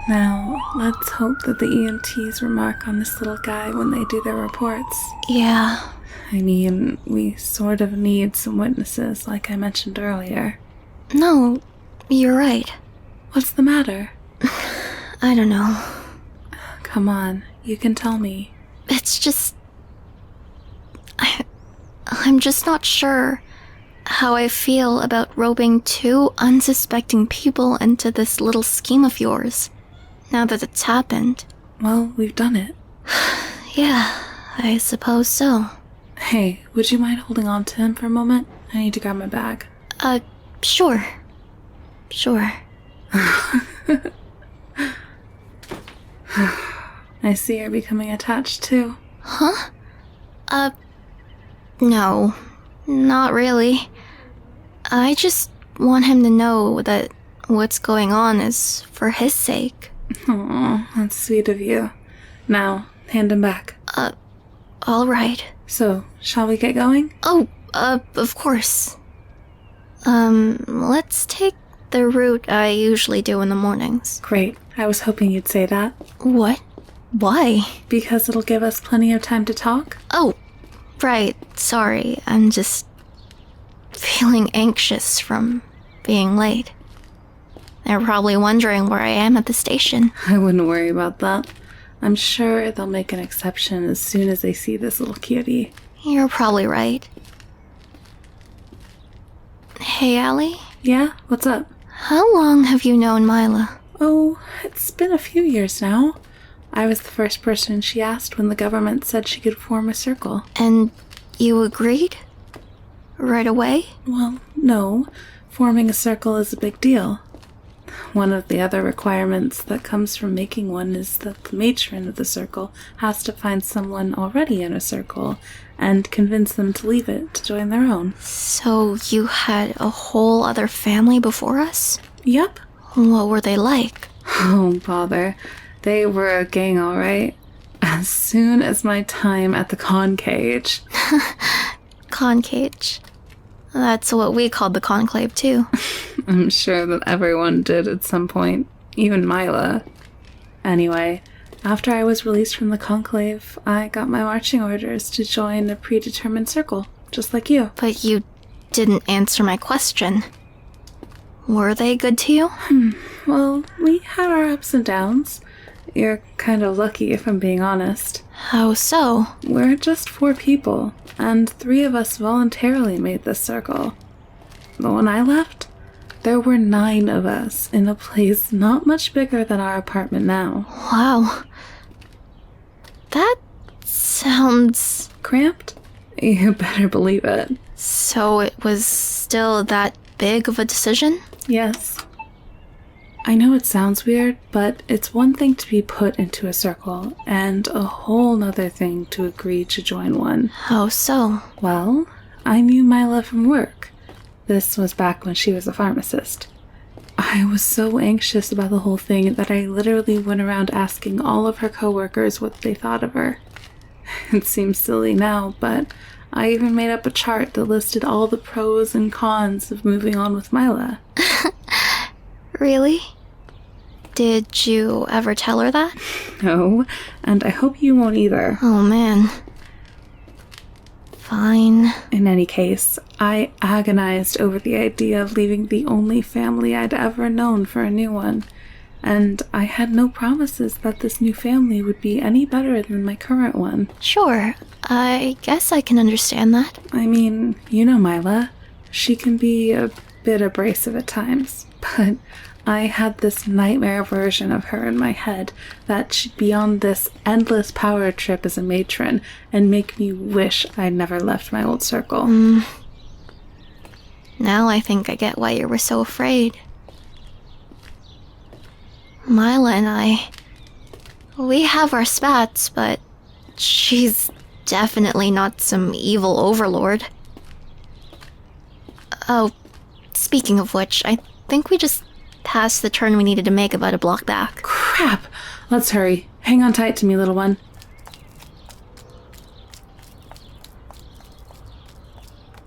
Now, let's hope that the EMTs remark on this little guy when they do their reports. Yeah. I mean, we sort of need some witnesses, like I mentioned earlier. No, you're right. What's the matter? I don't know. Come on, you can tell me. It's just... I'm just not sure how I feel about roping two unsuspecting people into this little scheme of yours, now that it's happened. Well, we've done it. Yeah, I suppose so. Hey, would you mind holding on to him for a moment? I need to grab my bag. Sure. Sure. I see you're becoming attached too. Huh? No. Not really. I just want him to know that what's going on is for his sake. Aw, that's sweet of you. Now, hand him back. All right. So, shall we get going? Oh, of course. Let's take the route I usually do in the mornings. Great. I was hoping you'd say that. What? Why? Because it'll give us plenty of time to talk? Oh, right. Sorry. I'm just feeling anxious from being late. They're probably wondering where I am at the station. I wouldn't worry about that. I'm sure they'll make an exception as soon as they see this little cutie. You're probably right. Hey, Allie? Yeah? What's up? How long have you known Mila? Oh, it's been a few years now. I was the first person she asked when the government said she could form a circle. And you agreed? Right away? Well, no. Forming a circle is a big deal. One of the other requirements that comes from making one is that the matron of the circle has to find someone already in a circle and convince them to leave it to join their own. So you had a whole other family before us? Yep. What were they like? Oh, bother. They were a gang, all right. As soon as my time at the concage. Concage. That's what we called the conclave, too. I'm sure that everyone did at some point, even Mila. Anyway, after I was released from the conclave, I got my marching orders to join a predetermined circle, just like you. But you didn't answer my question. Were they good to you? Well, we had our ups and downs. You're kind of lucky, if I'm being honest. How so? We're just 4 people, and 3 of us voluntarily made this circle. But when I left, there were 9 of us in a place not much bigger than our apartment now. Wow. That sounds... Cramped? You better believe it. So it was still that big of a decision? Yes. I know it sounds weird, but it's one thing to be put into a circle, and a whole nother thing to agree to join one. How so? Well, I knew Mila from work. This was back when she was a pharmacist. I was so anxious about the whole thing that I literally went around asking all of her coworkers what they thought of her. It seems silly now, but I even made up a chart that listed all the pros and cons of moving on with Mila. Really? Did you ever tell her that? No, and I hope you won't either. Oh, man. Fine. In any case, I agonized over the idea of leaving the only family I'd ever known for a new one, and I had no promises that this new family would be any better than my current one. Sure, I guess I can understand that. I mean, you know Mila. She can be a bit abrasive at times, but I had this nightmare version of her in my head that she'd be on this endless power trip as a matron and make me wish I'd never left my old circle. Now I think I get why you were so afraid. Mila and I, we have our spats, but she's definitely not some evil overlord. Oh, speaking of which, I think we just passed the turn we needed to make about a block back. Crap! Let's hurry. Hang on tight to me, little one.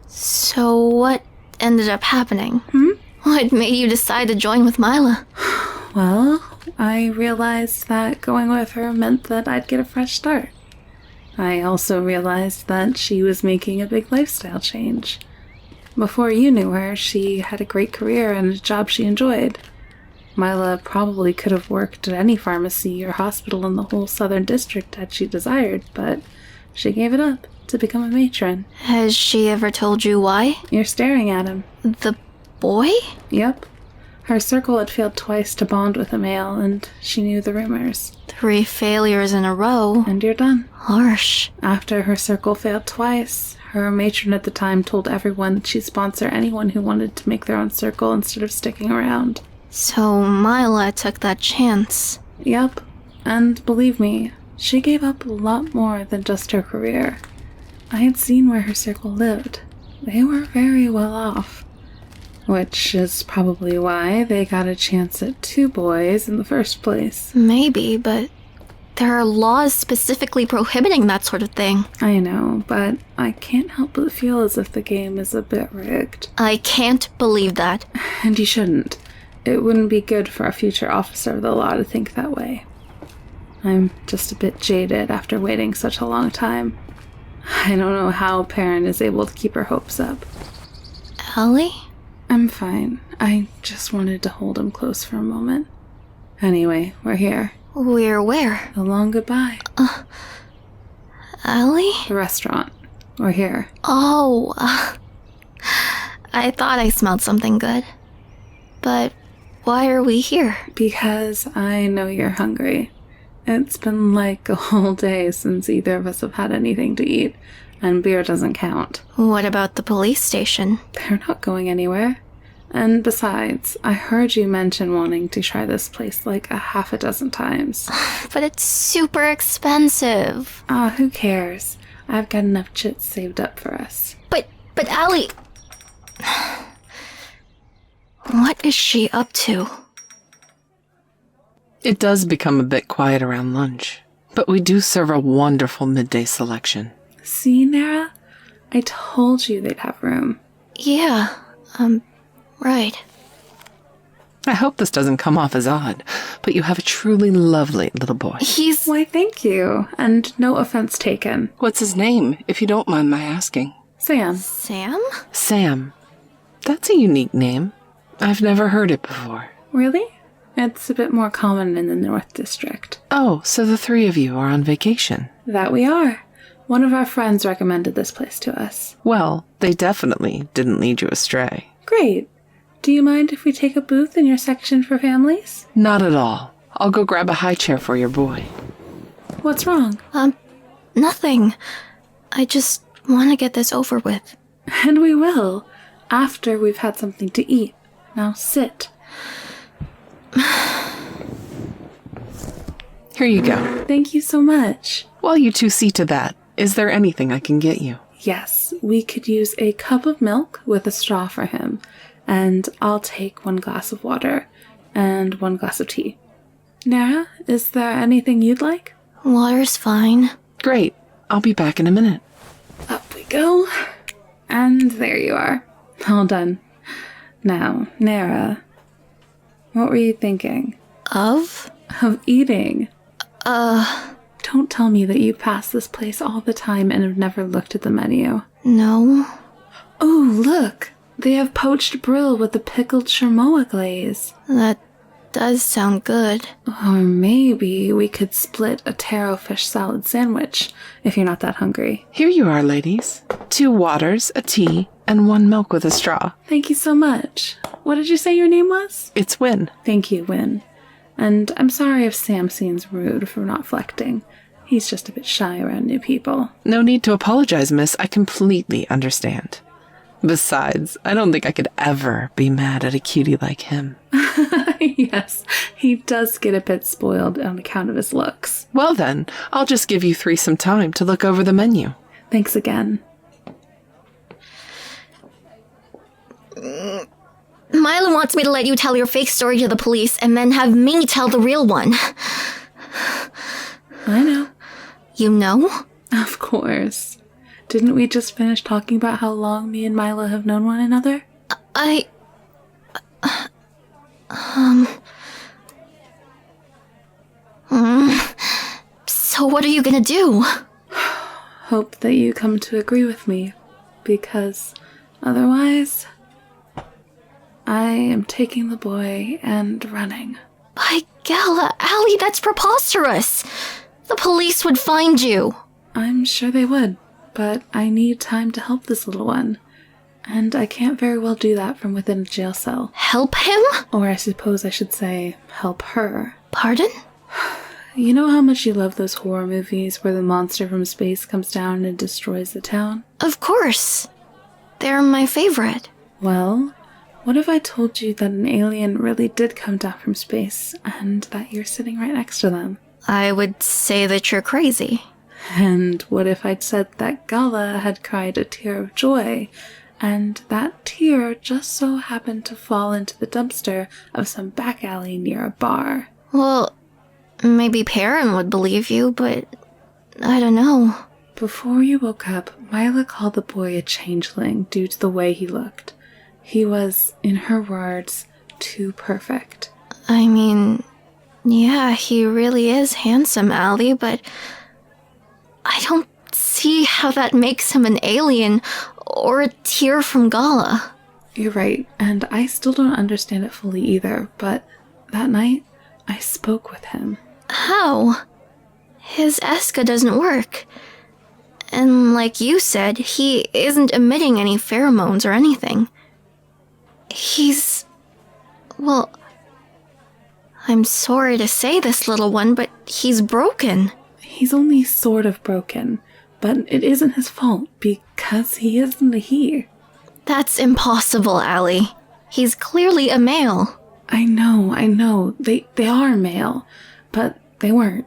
So what ended up happening? What made you decide to join with Mila? Well, I realized that going with her meant that I'd get a fresh start. I also realized that she was making a big lifestyle change. Before you knew her, she had a great career and a job she enjoyed. Mila probably could have worked at any pharmacy or hospital in the whole southern district had she desired, but she gave it up to become a matron. Has she ever told you why? You're staring at him. The boy? Yep. Her circle had failed twice to bond with a male, and she knew the rumors. 3 failures in a row. And you're done. Harsh. After her circle failed twice, her matron at the time told everyone that she'd sponsor anyone who wanted to make their own circle instead of sticking around. So Mila took that chance. Yep. And believe me, she gave up a lot more than just her career. I had seen where her circle lived. They were very well off. Which is probably why they got a chance at 2 boys in the first place. Maybe, but there are laws specifically prohibiting that sort of thing. I know, but I can't help but feel as if the game is a bit rigged. I can't believe that. And you shouldn't. It wouldn't be good for a future officer of the law to think that way. I'm just a bit jaded after waiting such a long time. I don't know how Perrin is able to keep her hopes up. Ellie? I'm fine. I just wanted to hold him close for a moment. Anyway, we're here. We're where? A long goodbye. Ellie? The restaurant. We're here. Oh, I thought I smelled something good. But why are we here? Because I know you're hungry. It's been like a whole day since either of us have had anything to eat, and beer doesn't count. What about the police station? They're not going anywhere. And besides, I heard you mention wanting to try this place like a half a dozen times. But it's super expensive. Who cares? I've got enough chits saved up for us. But Allie... What is she up to? It does become a bit quiet around lunch, but we do serve a wonderful midday selection. See, Nera? I told you they'd have room. Yeah, right. I hope this doesn't come off as odd, but you have a truly lovely little boy. Why, thank you, and no offense taken. What's his name, if you don't mind my asking? Sam. Sam? Sam. That's a unique name. I've never heard it before. Really? It's a bit more common in the North District. Oh, so the 3 of you are on vacation. That we are. One of our friends recommended this place to us. Well, they definitely didn't lead you astray. Great. Do you mind if we take a booth in your section for families? Not at all. I'll go grab a high chair for your boy. What's wrong? Nothing. I just want to get this over with. And we will, after we've had something to eat. Now sit. Here you go. Thank you so much. While you 2 see to that, is there anything I can get you? Yes, we could use a cup of milk with a straw for him, and I'll take 1 glass of water and 1 glass of tea. Nera, is there anything you'd like? Water's fine. Great. I'll be back in a minute. Up we go. And there you are. All done. Now, Nera, what were you thinking? Of? Of eating. Don't tell me that you pass this place all the time and have never looked at the menu. No. Oh, look! They have poached brill with a pickled chermoa glaze. That does sound good. Or maybe we could split a taro fish salad sandwich, if you're not that hungry. Here you are, ladies. 2 waters, a tea, and 1 milk with a straw. Thank you so much. What did you say your name was? It's Win. Thank you, Win. And I'm sorry if Sam seems rude for not flecting. He's just a bit shy around new people. No need to apologize, miss. I completely understand. Besides, I don't think I could ever be mad at a cutie like him. Yes, he does get a bit spoiled on account of his looks. Well then, I'll just give you 3 some time to look over the menu. Thanks again. Mila wants me to let you tell your fake story to the police and then have me tell the real one. I know. You know? Of course. Didn't we just finish talking about how long me and Mila have known one another? So what are you gonna do? Hope that you come to agree with me, because otherwise, I am taking the boy and running. By Gala, Allie, that's preposterous. The police would find you. I'm sure they would, but I need time to help this little one. And I can't very well do that from within a jail cell. Help him? Or I suppose I should say, help her. Pardon? You know how much you love those horror movies where the monster from space comes down and destroys the town? Of course. They're my favorite. Well, what if I told you that an alien really did come down from space and that you're sitting right next to them? I would say that you're crazy. And what if I'd said that Gala had cried a tear of joy, and that tear just so happened to fall into the dumpster of some back alley near a bar? Well, maybe Perrin would believe you, but I don't know. Before you woke up, Mila called the boy a changeling due to the way he looked. He was, in her words, too perfect. I mean, yeah, he really is handsome, Allie, but I don't see how that makes him an alien or a tear from Gala. You're right, and I still don't understand it fully either, but that night, I spoke with him. How? His Eska doesn't work. And like you said, he isn't emitting any pheromones or anything. He's... well, I'm sorry to say this, little one, but he's broken. He's only sort of broken, but it isn't his fault because he isn't a he. That's impossible, Allie. He's clearly a male. I know. They are male, but they weren't.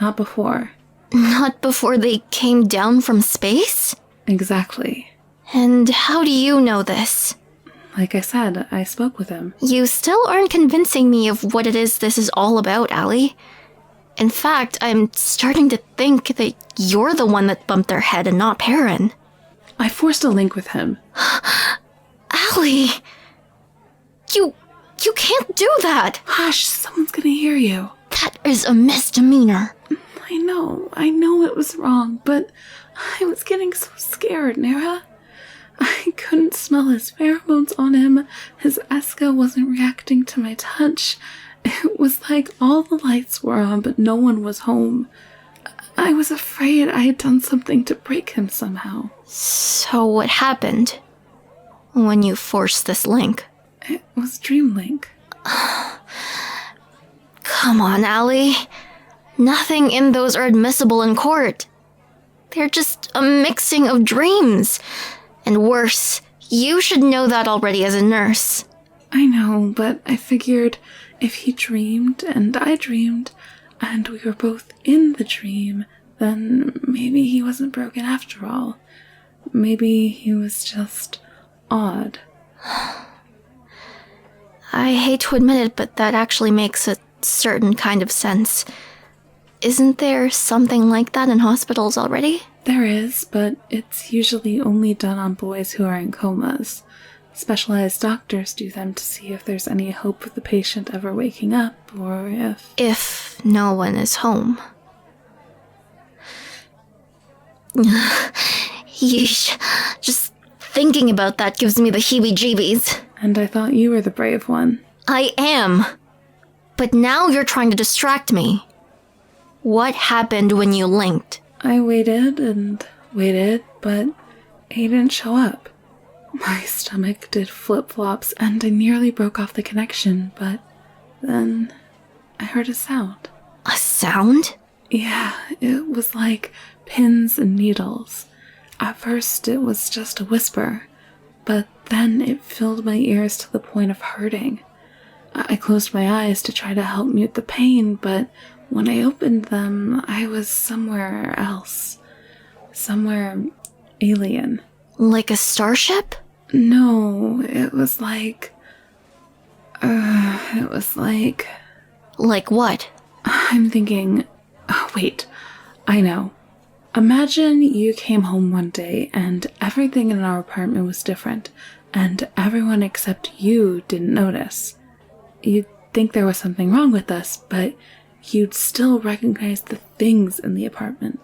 Not before. Not before they came down from space? Exactly. And how do you know this? Like I said, I spoke with him. You still aren't convincing me of what it is this is all about, Allie. In fact, I'm starting to think that you're the one that bumped their head and not Perrin. I forced a link with him. Allie! You can't do that! Hush, someone's gonna hear you. That is a misdemeanor. I know it was wrong, but I was getting so scared, Nera. I couldn't smell his pheromones on him. His Eska wasn't reacting to my touch. It was like all the lights were on, but no one was home. I was afraid I had done something to break him somehow. So what happened when you forced this link? It was Dreamlink. Come on, Allie. Nothing in those are admissible in court. They're just a mixing of dreams. And worse, you should know that already as a nurse. I know, but I figured if he dreamed and I dreamed, and we were both in the dream, then maybe he wasn't broken after all. Maybe he was just odd. I hate to admit it, but that actually makes a certain kind of sense. Isn't there something like that in hospitals already? There is, but it's usually only done on boys who are in comas. Specialized doctors do them to see if there's any hope of the patient ever waking up, or if... If no one is home. Yeesh. Just thinking about that gives me the heebie-jeebies. And I thought you were the brave one. I am. But now you're trying to distract me. What happened when you linked? I waited and waited, but he didn't show up. My stomach did flip-flops and I nearly broke off the connection, but then I heard a sound. A sound? Yeah, it was like pins and needles. At first it was just a whisper, but then it filled my ears to the point of hurting. I closed my eyes to try to help mute the pain, but when I opened them, I was somewhere else. Somewhere alien. Like a starship? No, it was like... It was like... Like what? I'm thinking... Oh, wait, I know. Imagine you came home one day and everything in our apartment was different, and everyone except you didn't notice. You'd think there was something wrong with us, but you'd still recognize the things in the apartment.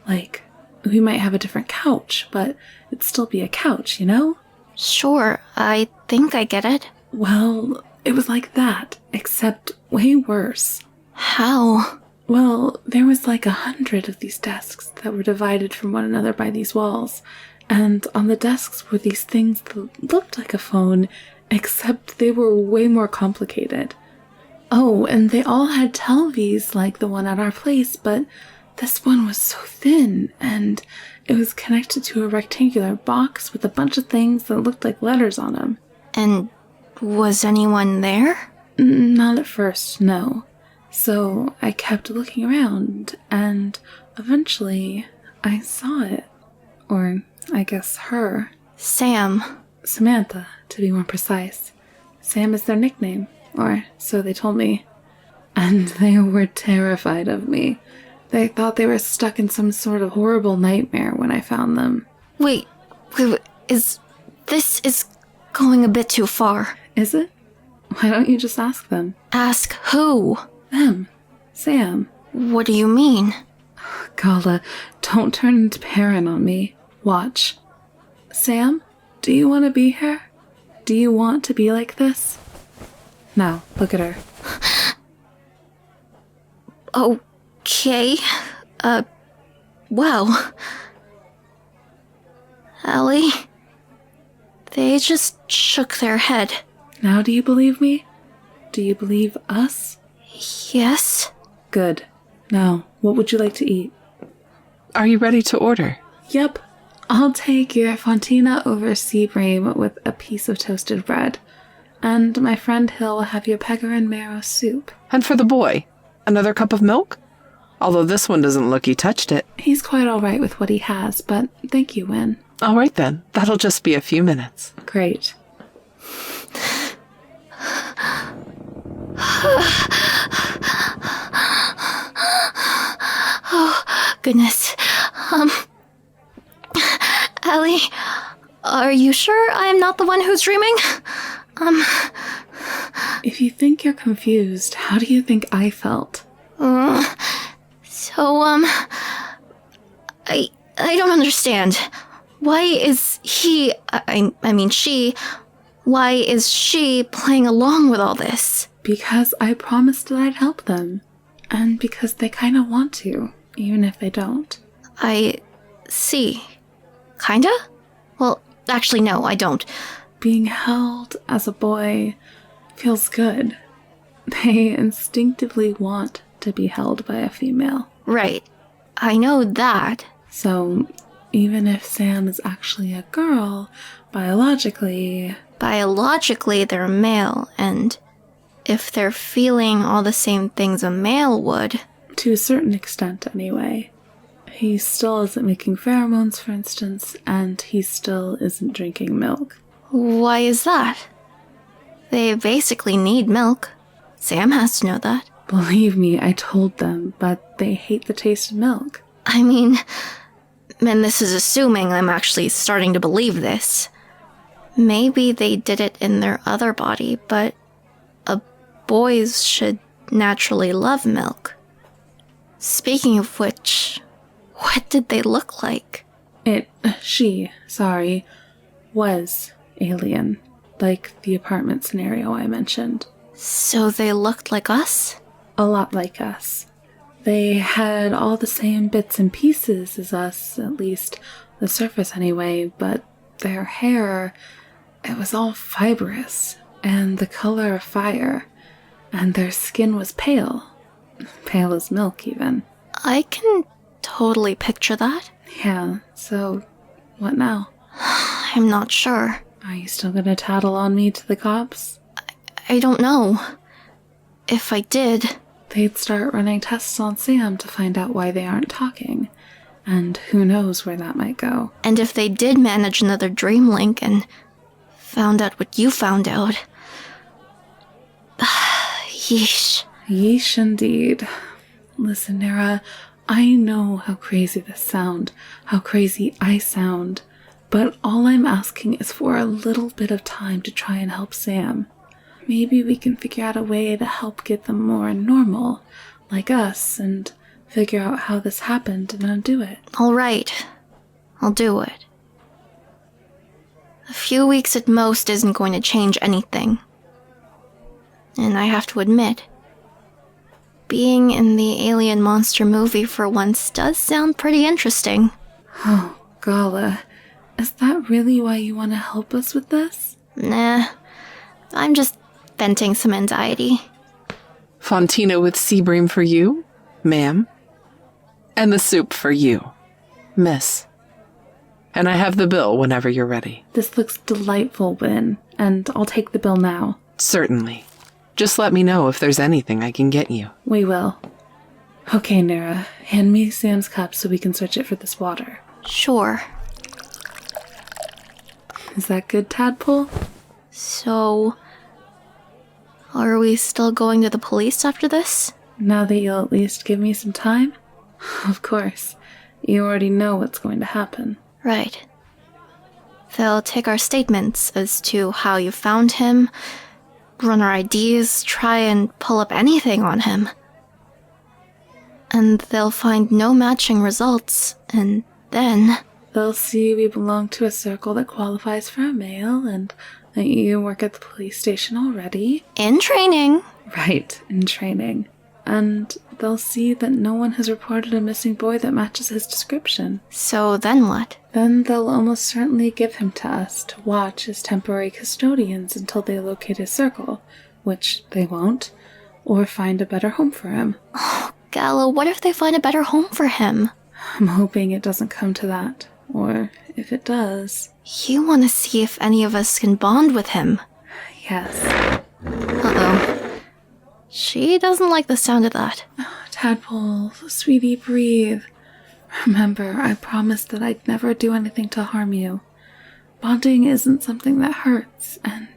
Like, we might have a different couch, but it'd still be a couch, you know? Sure, I think I get it. Well, it was like that, except way worse. How? Well, there was like 100 of these desks that were divided from one another by these walls, and on the desks were these things that looked like a phone, except they were way more complicated. Oh, and they all had TVs like the one at our place, but this one was so thin, and it was connected to a rectangular box with a bunch of things that looked like letters on them. And was anyone there? Not at first, no. So I kept looking around, and eventually I saw it. Or, I guess, her. Sam. Samantha, to be more precise. Sam is their nickname, or so they told me. And they were terrified of me. They thought they were stuck in some sort of horrible nightmare when I found them. Wait, this is going a bit too far. Is it? Why don't you just ask them? Ask who? Them. Sam. What do you mean? Gala, don't turn into Perrin on me. Watch. Sam, do you want to be here? Do you want to be like this? Now, look at her. Okay. Wow. Ellie? They just shook their head. Now do you believe me? Do you believe us? Yes? Good. Now, what would you like to eat? Are you ready to order? Yep. I'll take your fontina over sea bream with a piece of toasted bread. And my friend Hill will have your pecorino marrow soup. And for the boy, another cup of milk? Although this one doesn't look he touched it. He's quite all right with what he has, but thank you, Win. All right then. That'll just be a few minutes. Great. Oh, goodness. Ellie, are you sure I'm not the one who's dreaming? If you think you're confused, how do you think I felt? I don't understand. Why is he, I mean she, why is she playing along with all this? Because I promised that I'd help them. And because they kind of want to, even if they don't. I see. Kinda? Well, actually, no, I don't. Being held as a boy feels good. They instinctively want to be held by a female. Right. I know that. So, even if Sam is actually a girl, biologically, they're male, and if they're feeling all the same things a male would. to a certain extent anyway. He still isn't making pheromones, for instance, and he still isn't drinking milk. Why is that? They basically need milk. Sam has to know that. Believe me, I told them, but they hate the taste of milk. I mean, and this is assuming I'm actually starting to believe this. Maybe they did it in their other body, but boys should naturally love milk. Speaking of which, what did they look like? She was alien, like the apartment scenario I mentioned. So they looked like us? A lot like us. They had all the same bits and pieces as us, at least the surface anyway, but their hair, it was all fibrous, and the color of fire, and their skin was pale. Pale as milk, even. I can totally picture that. Yeah, so what now? I'm not sure. Are you still gonna tattle on me to the cops? I don't know. If I did... They'd start running tests on Sam to find out why they aren't talking. And who knows where that might go. And if they did manage another dream link and found out what you found out... Yeesh. Yeesh indeed. Listen, Nera, I know how crazy this sounds, how crazy I sound, but all I'm asking is for a little bit of time to try and help Sam. Maybe we can figure out a way to help get them more normal, like us, and figure out how this happened and undo it. All right. I'll do it. A few weeks at most isn't going to change anything. And I have to admit, being in the alien monster movie for once does sound pretty interesting. Oh, Gala, is that really why you want to help us with this? Nah, I'm just venting some anxiety. Fontina with sea bream for you, ma'am. And the soup for you, miss. And I have the bill whenever you're ready. This looks delightful, Win, and I'll take the bill now. Certainly. Just let me know if there's anything I can get you. We will. Okay, Nera, hand me Sam's cup so we can switch it for this water. Sure. Is that good, Tadpole? So, are we still going to the police after this? Now that you'll at least give me some time? Of course. You already know what's going to happen. Right. They'll take our statements as to how you found him, run our IDs, try and pull up anything on him. And they'll find no matching results, and then... They'll see we belong to a circle that qualifies for a male, and that you work at the police station already. In training. Right, in training. And they'll see that no one has reported a missing boy that matches his description. So then what? Then they'll almost certainly give him to us to watch as temporary custodians until they locate his circle, which they won't, or find a better home for him. Oh, Gala, what if they find a better home for him? I'm hoping it doesn't come to that, or if it does... You want to see if any of us can bond with him. Yes. Uh-oh. She doesn't like the sound of that. Tadpole, sweetie, breathe. Remember, I promised that I'd never do anything to harm you. Bonding isn't something that hurts, and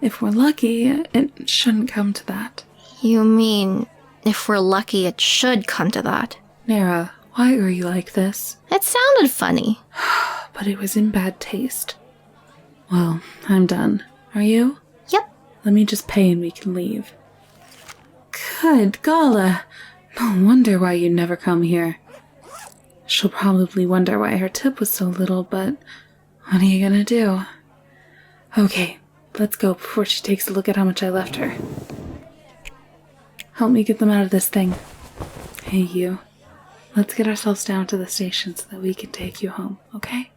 if we're lucky, it shouldn't come to that. You mean, if we're lucky, it should come to that? Nera, why are you like this? It sounded funny. But it was in bad taste. Well, I'm done. Are you? Yep. Let me just pay and we can leave. Good Gala. No wonder why you never come here. She'll probably wonder why her tip was so little, but what are you gonna do? Okay, let's go before she takes a look at how much I left her. Help me get them out of this thing. Hey, you. Let's get ourselves down to the station so that we can take you home, okay?